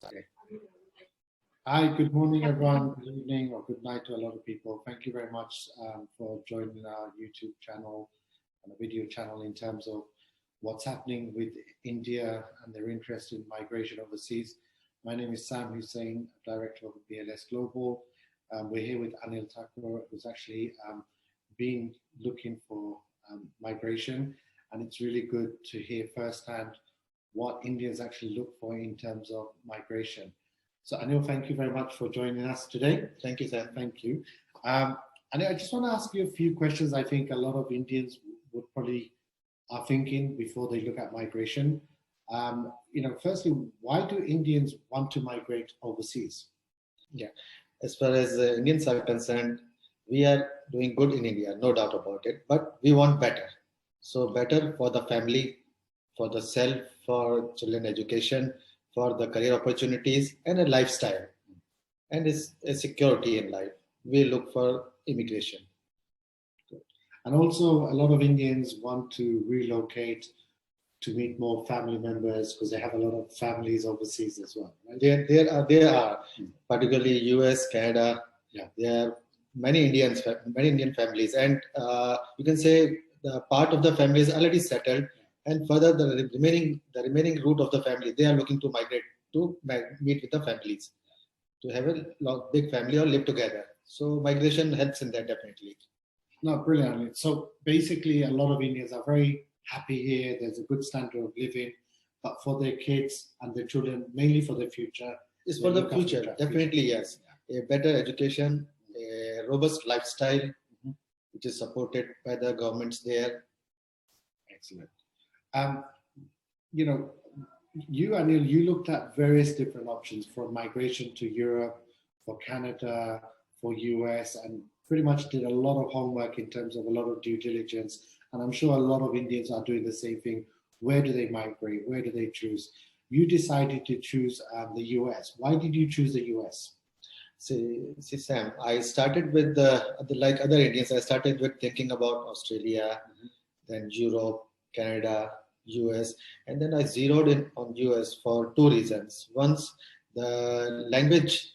Okay. Hi, good morning, everyone. Good evening or good night to a lot of people. Thank you very much for joining our YouTube channel and a video channel in terms of what's happening with India and their interest in migration overseas. My name is Sam Hussain, Director of BLS Global. We're here with Anil Thakur, who's actually been looking for migration, and it's really good to hear firsthand what Indians actually look for in terms of migration. So Anil, thank you very much for joining us today. Thank you, Sam. Thank you. Anil, I just want to ask you a few questions I think a lot of Indians would probably are thinking before they look at migration. Firstly, why do Indians want to migrate overseas? Yeah, as far as Indians are concerned, we are doing good in India, no doubt about it, but we want better. So better for the family, for the self, for children education, for the career opportunities and a lifestyle, and it's a security in life. We look for immigration. And also a lot of Indians want to relocate to meet more family members because they have a lot of families overseas as well. Right? There are particularly US, Canada. Yeah, there are many Indian families, and you can say the part of the family is already settled. And further, the remaining root of the family, they are looking to migrate to meet with the families, to have a big family or live together. So migration helps in that definitely. No, brilliant. So basically, a lot of Indians are very happy here. There's a good standard of living, but for their kids and their children, mainly for the future. It's for the future, definitely, yes. A better education, a robust lifestyle, which is supported by the governments there. Excellent. You, Anil, you looked at various different options for migration to Europe, for Canada, for US, and pretty much did a lot of homework in terms of a lot of due diligence. And I'm sure a lot of Indians are doing the same thing. Where do they migrate? Where do they choose? You decided to choose the US. Why did you choose the US? See, Sam, I started with like other Indians, I started with thinking about Australia, then Europe, Canada, US, and then I zeroed in on US for two reasons. Once, the language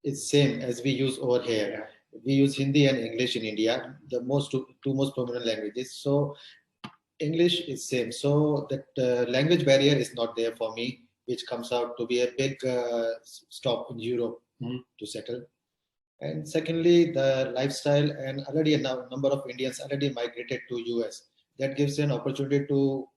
is same as we use over here. Yeah. We use Hindi and English in India, the two most prominent languages. So English is same. So that language barrier is not there for me, which comes out to be a big stop in Europe to settle. And secondly, the lifestyle, and already a number of Indians already migrated to US. That gives you an opportunity to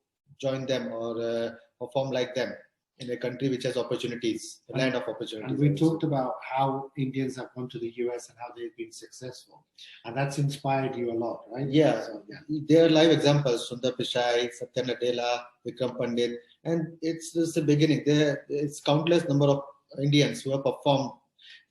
join them or perform like them in a country which has opportunities, a land of opportunities. And we talked about how Indians have gone to the US and how they've been successful. And that's inspired you a lot, right? Yeah. So, there are live examples, Sundar Pichai, Satya Nadella, Vikram Pandit, and it's just the beginning. It's countless number of Indians who have performed.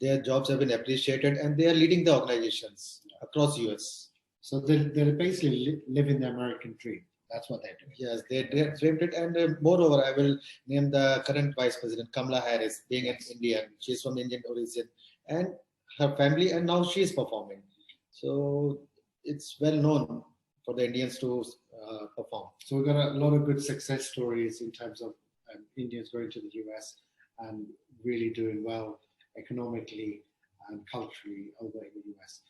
Their jobs have been appreciated and they are leading the organizations across US. So they're basically living the American dream. That's what they're doing. Yes, they dreamed it. And moreover, I will name the current Vice President, Kamala Harris, being an Indian. She's from Indian origin. And her family, and now she is performing. So it's well known for the Indians to perform. So we've got a lot of good success stories in terms of Indians going to the US and really doing well economically and culturally over in the US.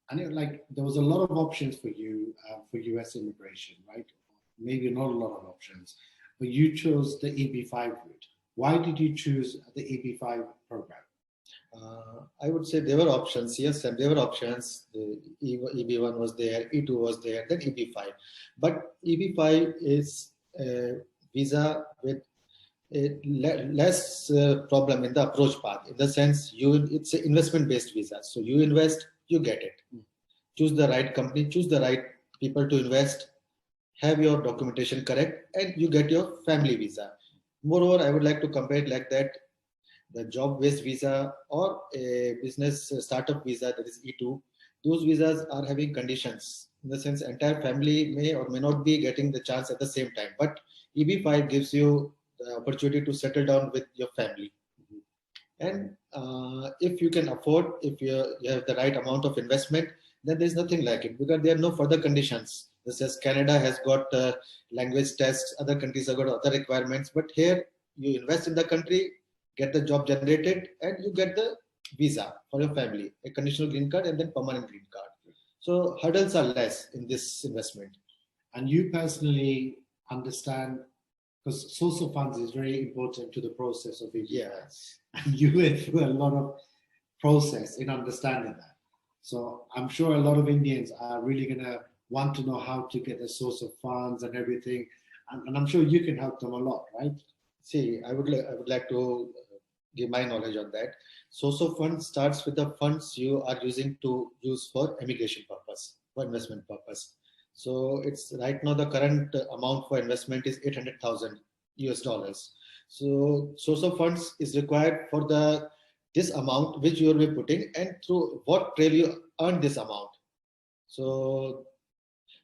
And there was a lot of options for you for US immigration, right? Maybe not a lot of options, but you chose the Eb-5 route. Why did you choose the Eb-5 program? I would say there were options. Yes, and there were options. The Eb1 was there, E2 was there, then Eb-5. But Eb-5 is a visa with a less problem in the approach path. In the sense, it's an investment-based visa. So you invest, you get it. Choose the right company, choose the right people to invest, have your documentation correct, and you get your family visa. Moreover, I would like to compare it like that. The job-based visa or a business startup visa, that is E2, those visas are having conditions. In the sense, entire family may or may not be getting the chance at the same time. But Eb-5 gives you the opportunity to settle down with your family. And if you can afford, if you have the right amount of investment, then there's nothing like it, because there are no further conditions. This is Canada has got language tests, other countries have got other requirements, but here you invest in the country, get the job generated, and you get the visa for your family, a conditional green card, and then permanent green card. So hurdles are less in this investment. And you personally understand, because source of funds is very important to the process of it. Yes. And you went through a lot of process in understanding that. So I'm sure a lot of Indians are really going to want to know how to get the source of funds and everything. And I'm sure you can help them a lot, right? See, I would like to give my knowledge on that. Source of funds starts with the funds you are using to use for immigration purpose, for investment purpose. So it's right now the current amount for investment is 800,000 US dollars. So source of funds is required for this amount which you will be putting, and through what trail you earn this amount. So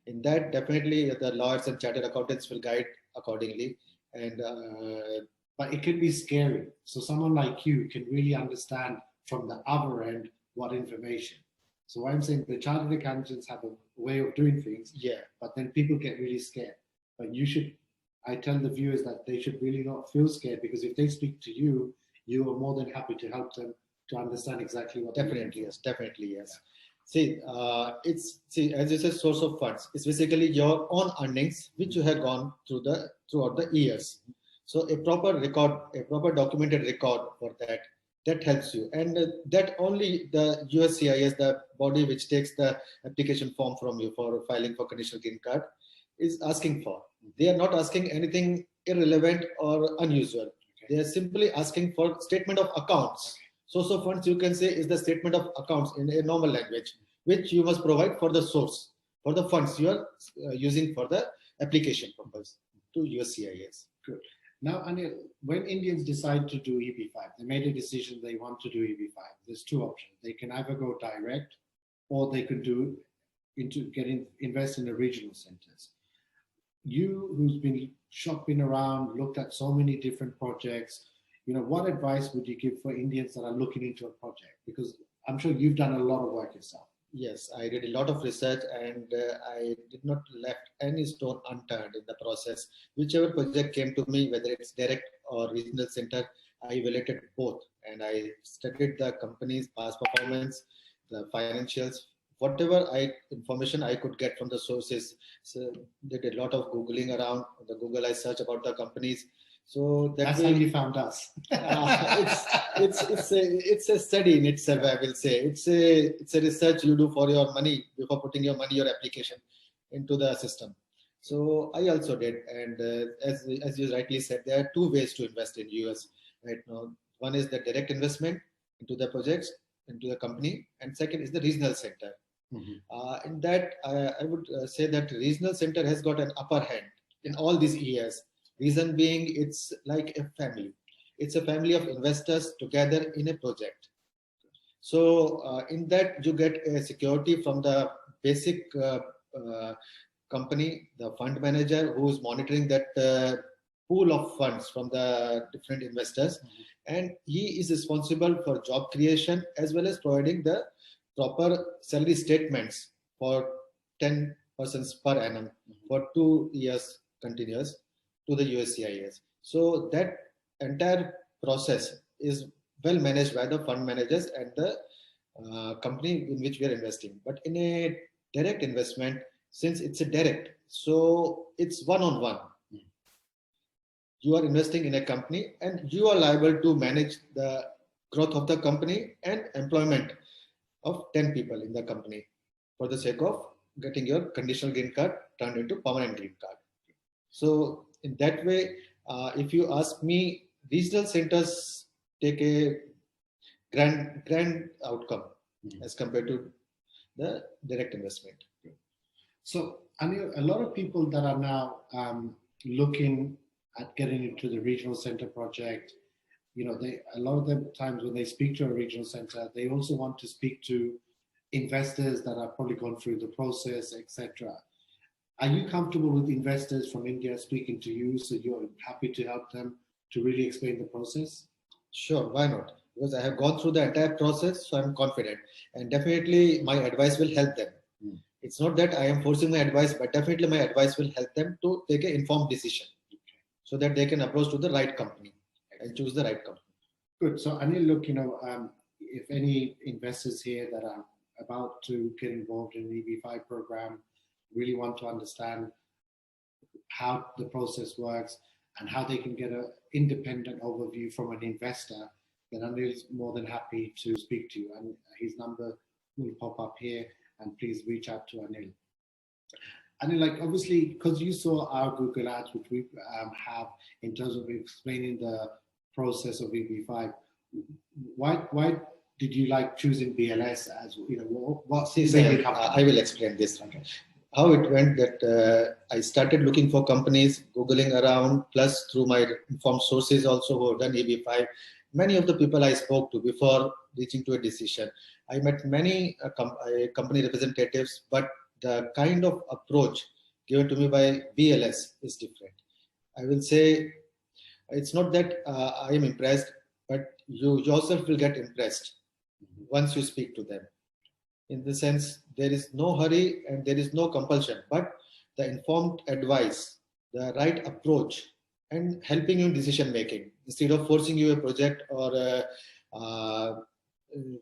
in that, definitely the lawyers and chartered accountants will guide accordingly. And but it can be scary. So someone like you can really understand from the other end what information. So I'm saying the chartered accountants have a way of doing things, yeah, but then people get really scared. But you should, I tell the viewers that they should really not feel scared, because if they speak to you, you are more than happy to help them to understand exactly what. definitely yes, definitely yes. See, as you said, source of funds. It's basically your own earnings which you have gone throughout the years. So a proper record, a proper documented record for that helps you, and that only the USCIS, the body which takes the application form from you for filing for conditional green card, is asking for. They are not asking anything irrelevant or unusual. They are simply asking for statement of accounts. Source of funds, you can say, is the statement of accounts in a normal language, which you must provide for the source, for the funds you are using for the application purpose to USCIS. Good. Now, Anil, when Indians decide to do Eb5, they made a decision they want to do Eb5. There's two options. They can either go direct, or they could invest in the regional centers. You, who's been shopping around, looked at so many different projects, what advice would you give for Indians that are looking into a project? Because I'm sure you've done a lot of work yourself. Yes, I did a lot of research, and I did not left any stone unturned in the process. Whichever project came to me, whether it's direct or regional center, I evaluated both, and I studied the company's past performance, the financials, whatever information I could get from the sources. So did a lot of Googling around the Google. I search about the companies. So that's how you found us. It's a study in itself, I will say. It's a research you do for your money before putting your application into the system. So I also did, and as you rightly said, there are two ways to invest in US right now. One is the direct investment into the projects, into the company, and second is the regional center. Mm-hmm. In that, I would say that regional center has got an upper hand in all these years. Reason being, it's like a family. It's a family of investors together in a project. So in that, you get a security from the basic company, the fund manager who is monitoring that pool of funds from the different investors. Mm-hmm. And he is responsible for job creation as well as providing the proper salary statements for 10 persons per annum for 2 years continuous to the USCIS. So that entire process is well managed by the fund managers and the company in which we are investing. But in a direct investment, since it's a direct, so it's one-on-one. You are investing in a company and you are liable to manage the growth of the company and employment of 10 people in the company for the sake of getting your conditional green card turned into permanent green card. So in that way, if you ask me, regional centers take a grand outcome as compared to the direct investment. So, Anil, a lot of people that are now looking at getting into the regional center project, a lot of them times when they speak to a regional center, they also want to speak to investors that have probably gone through the process, etc. Are you comfortable with investors from India speaking to you, so you're happy to help them to really explain the process? Sure, why not? Because I have gone through the entire process, so I'm confident. And definitely my advice will help them. It's not that I am forcing my advice, but definitely my advice will help them to take an informed decision so that they can approach to the right company and choose the right company. Good. So Anil, look, if any investors here that are about to get involved in the Eb5 program really want to understand how the process works and how they can get an independent overview from an investor, then Anil is more than happy to speak to you. And his number will pop up here, and please reach out to Anil. Anil, like obviously, because you saw our Google ads, which we have in terms of explaining the process of Eb5, why did you like choosing BLS as what's I will explain this. How it went that I started looking for companies, Googling around, plus through my informed sources also who have done Eb5. Many of the people I spoke to before reaching to a decision. I met many company representatives, but the kind of approach given to me by BLS is different. I will say it's not that I am impressed, but you yourself will get impressed once you speak to them. In the sense, there is no hurry and there is no compulsion, but the informed advice, the right approach, and helping you in decision making instead of forcing you a project or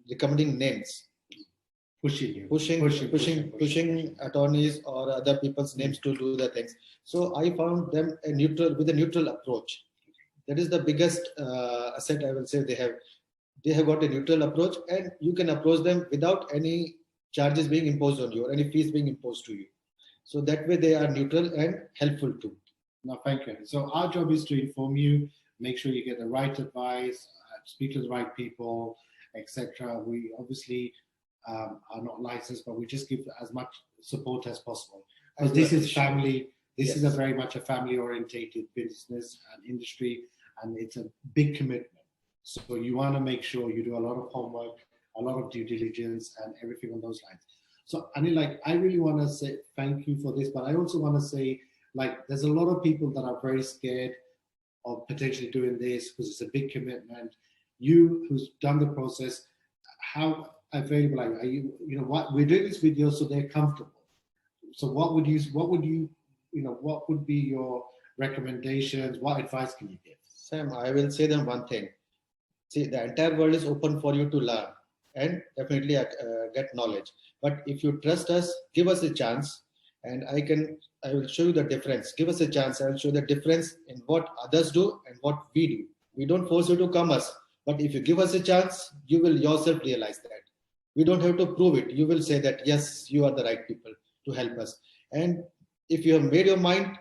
recommending names, pushing attorneys or other people's names to do the things. So I found them with a neutral approach. That is the biggest asset I will say they have. They have got a neutral approach, and you can approach them without any charges being imposed on you or any fees being imposed to you. So that way they are neutral and helpful too. No, thank you. So our job is to inform you, make sure you get the right advice, speak to the right people, etc. We obviously are not licensed, but we just give as much support as possible. Because this is family. This is a very much a family-orientated business and industry, and it's a big commitment. So you want to make sure you do a lot of homework, a lot of due diligence, and everything on those lines. So Anil, I really want to say thank you for this, but I also want to say, there's a lot of people that are very scared of potentially doing this because it's a big commitment. You, who's done the process, how available are you? What we're doing this video so they're comfortable. So what would be your recommendations? What advice can you give? Sam, I will say them one thing. See, the entire world is open for you to learn and definitely get knowledge. But if you trust us, give us a chance, and I will show you the difference. Give us a chance. I will show the difference in what others do and what we do. We don't force you to come us, but if you give us a chance, you will yourself realize that. We don't have to prove it. You will say that, yes, you are the right people to help us. And if you have made your mind,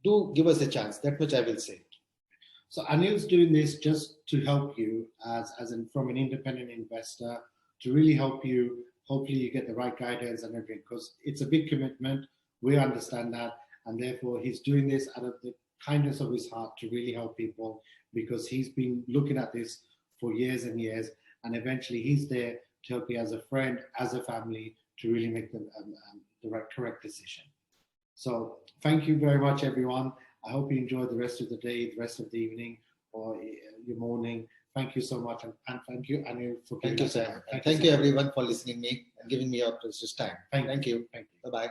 do give us a chance. That much I will say. So Anil's doing this just to help you from an independent investor, to really help you. Hopefully you get the right guidance and everything, because it's a big commitment. We understand that. And therefore he's doing this out of the kindness of his heart to really help people, because he's been looking at this for years and years. And eventually he's there to help you as a friend, as a family, to really make the correct decision. So thank you very much, everyone. I hope you enjoy the rest of the day, the rest of the evening, or your morning. Thank you so much, and thank you, Anil, for giving us time. Thank you, everyone, for listening to me and giving me your precious time. Thank you. Bye-bye.